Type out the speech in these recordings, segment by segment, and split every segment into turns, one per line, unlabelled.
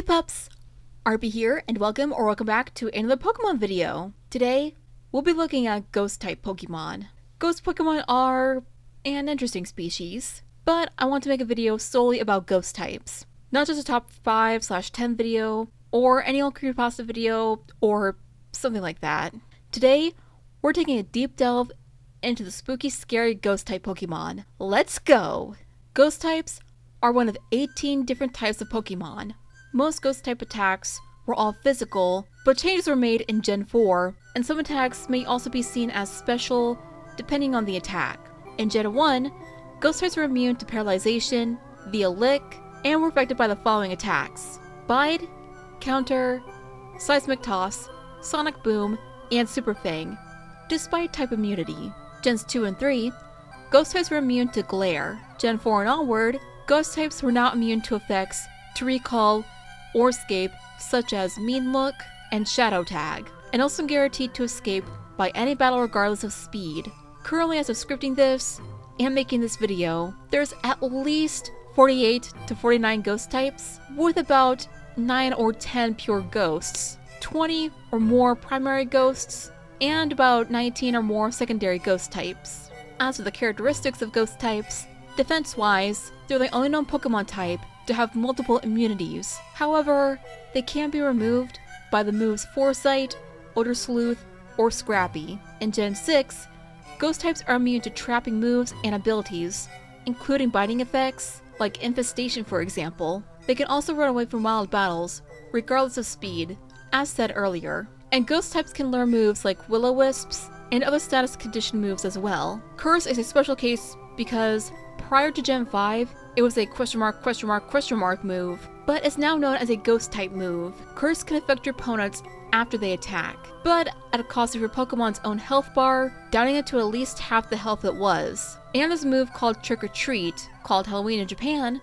pups! RB here, and welcome back to another Pokemon video. Today, we'll be looking at Ghost-type Pokemon. Ghost Pokemon are an interesting species, but I want to make a video solely about Ghost types. Not just a top 5/10 video, or any old creepypasta video, or something like that. Today, we're taking a deep delve into the spooky, scary Ghost-type Pokemon. Let's go! Ghost types are one of 18 different types of Pokemon. Most Ghost-type attacks were all physical, but changes were made in Gen 4, and some attacks may also be seen as special depending on the attack. In Gen 1, Ghost types were immune to paralyzation, via lick, and were affected by the following attacks: Bide, Counter, Seismic Toss, Sonic Boom, and Super Fang, despite type immunity. Gens 2 and 3, Ghost types were immune to Glare. Gen 4 and onward, Ghost types were not immune to effects to recall or escape, such as Mean Look and Shadow Tag, and also guaranteed to escape by any battle regardless of speed. Currently, as of scripting this and making this video, there's at least 48 to 49 ghost types, with about 9 or 10 pure ghosts, 20 or more primary ghosts, and about 19 or more secondary ghost types. As for the characteristics of ghost types, defense-wise, they're the only known Pokemon type to have multiple immunities. However, they can be removed by the moves Foresight, Odor Sleuth, or Scrappy. In Gen 6, ghost types are immune to trapping moves and abilities, including biting effects, like Infestation for example. They can also run away from wild battles, regardless of speed, as said earlier. And ghost types can learn moves like Will-O-Wisps and other status condition moves as well. Curse is a special case because prior to Gen 5, it was a question mark move, but is now known as a ghost type move. Curse can affect your opponents after they attack, but at a cost of your Pokemon's own health bar, downing it to at least half the health it was. And there's a move called Trick or Treat, called Halloween in Japan,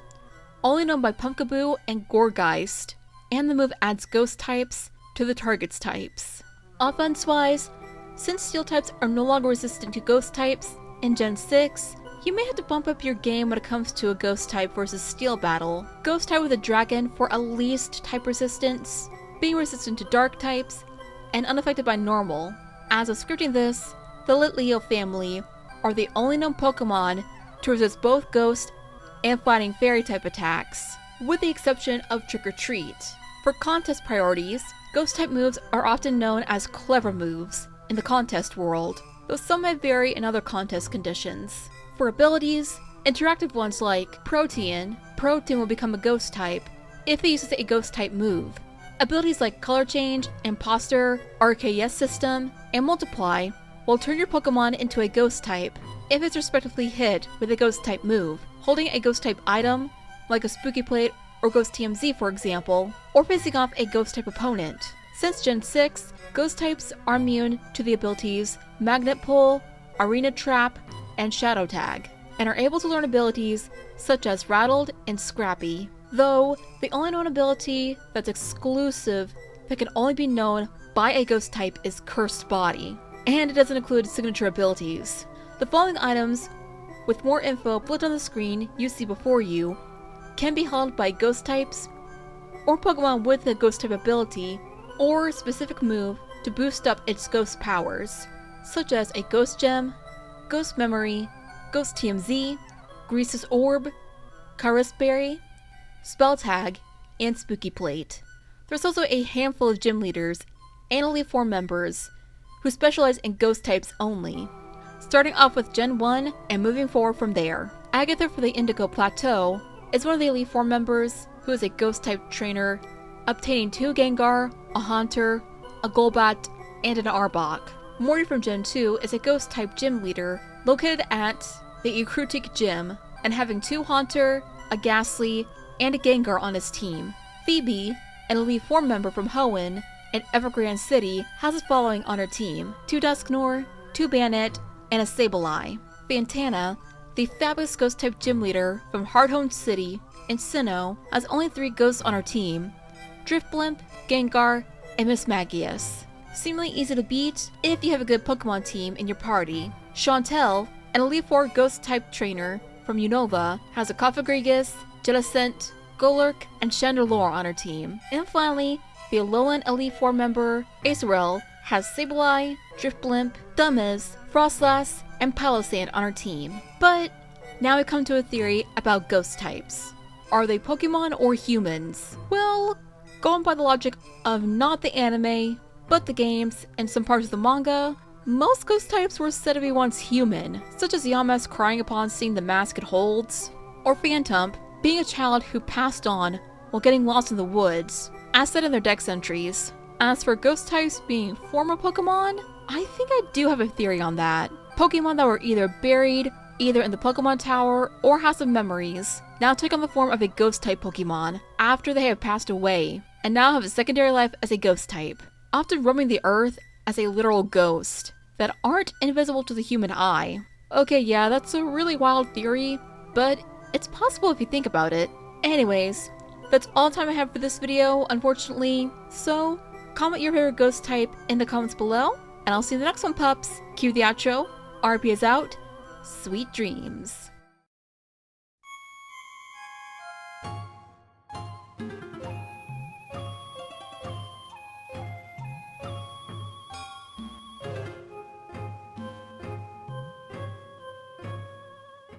only known by Pumpkaboo and Gourgeist, and the move adds ghost types to the target's types. Offense-wise, since steel types are no longer resistant to ghost types, in Gen 6, you may have to bump up your game when it comes to a ghost type versus steel battle. Ghost type with a dragon for at least type resistance, being resistant to dark types, and unaffected by normal. As of scripting this, the Litleo family are the only known Pokemon to resist both ghost and fighting fairy type attacks, with the exception of Trick or Treat. For contest priorities, ghost type moves are often known as clever moves in the contest world, though some may vary in other contest conditions. For abilities, interactive ones like Protean will become a ghost type if it uses a ghost type move. Abilities like Color Change, Imposter, RKS System, and Multiply will turn your Pokemon into a ghost type if it's respectively hit with a ghost type move, holding a ghost type item, like a Spooky Plate or Ghost TMZ for example, or facing off a ghost type opponent. Since Gen 6, ghost types are immune to the abilities Magnet Pull, Arena Trap, and Shadow Tag, and are able to learn abilities such as Rattled and Scrappy, though the only known ability that's exclusive that can only be known by a ghost type is Cursed Body, and it doesn't include signature abilities. The following items, with more info flipped on the screen you see before you, can be held by ghost types, or Pokemon with a ghost type ability, or specific move to boost up its ghost powers, such as a Ghost Gem, Ghost Memory, Ghost TMZ, Grease's Orb, Caress Berry, Spell Tag, and Spooky Plate. There's also a handful of gym leaders and Elite Four members who specialize in ghost types only, starting off with Gen 1 and moving forward from there. Agatha for the Indigo Plateau is one of the Elite Four members who is a ghost type trainer, obtaining 2 Gengar, a Haunter, a Golbat, and an Arbok. Morty from Gen 2 is a ghost type gym leader located at the Ikrutik Gym, and having 2 Haunter, a Ghastly, and a Gengar on his team. Phoebe, an Elite Four member from Hoenn and Evergrande City, has his following on her team: 2 Dusknoir, 2 Bannet, and a Sableye. Fantana, the fabulous ghost type gym leader from Hearthome City and Sinnoh, has only 3 ghosts on her team: Drifblimp, Gengar, and Mismagius. Seemingly easy to beat if you have a good Pokemon team in your party. Chantel, an Elite Four ghost type trainer from Unova, has a Cofagrigus, Jellicent, Golurk, and Chandelure on her team. And finally, the Alolan Elite Four member, Acerel, has Sableye, Drifblimp, Dumbez, Frostlass, and Palossand on her team. But now we come to a theory about ghost types. Are they Pokemon or humans? Well, going by the logic of not the anime, but the games and some parts of the manga, most ghost types were said to be once human, such as Yamask crying upon seeing the mask it holds, or Phantump being a child who passed on while getting lost in the woods, as said in their dex entries. As for ghost types being former Pokemon, I think I do have a theory on that. Pokemon that were either buried, either in the Pokemon Tower or House of Memories, now take on the form of a ghost type Pokemon after they have passed away, and now have a secondary life as a ghost type, often roaming the earth as a literal ghost, that aren't invisible to the human eye. Okay, yeah, that's a really wild theory, but it's possible if you think about it. Anyways, that's all the time I have for this video, unfortunately, so comment your favorite ghost type in the comments below, and I'll see you in the next one, pups. Cue the outro. RP is out. Sweet dreams.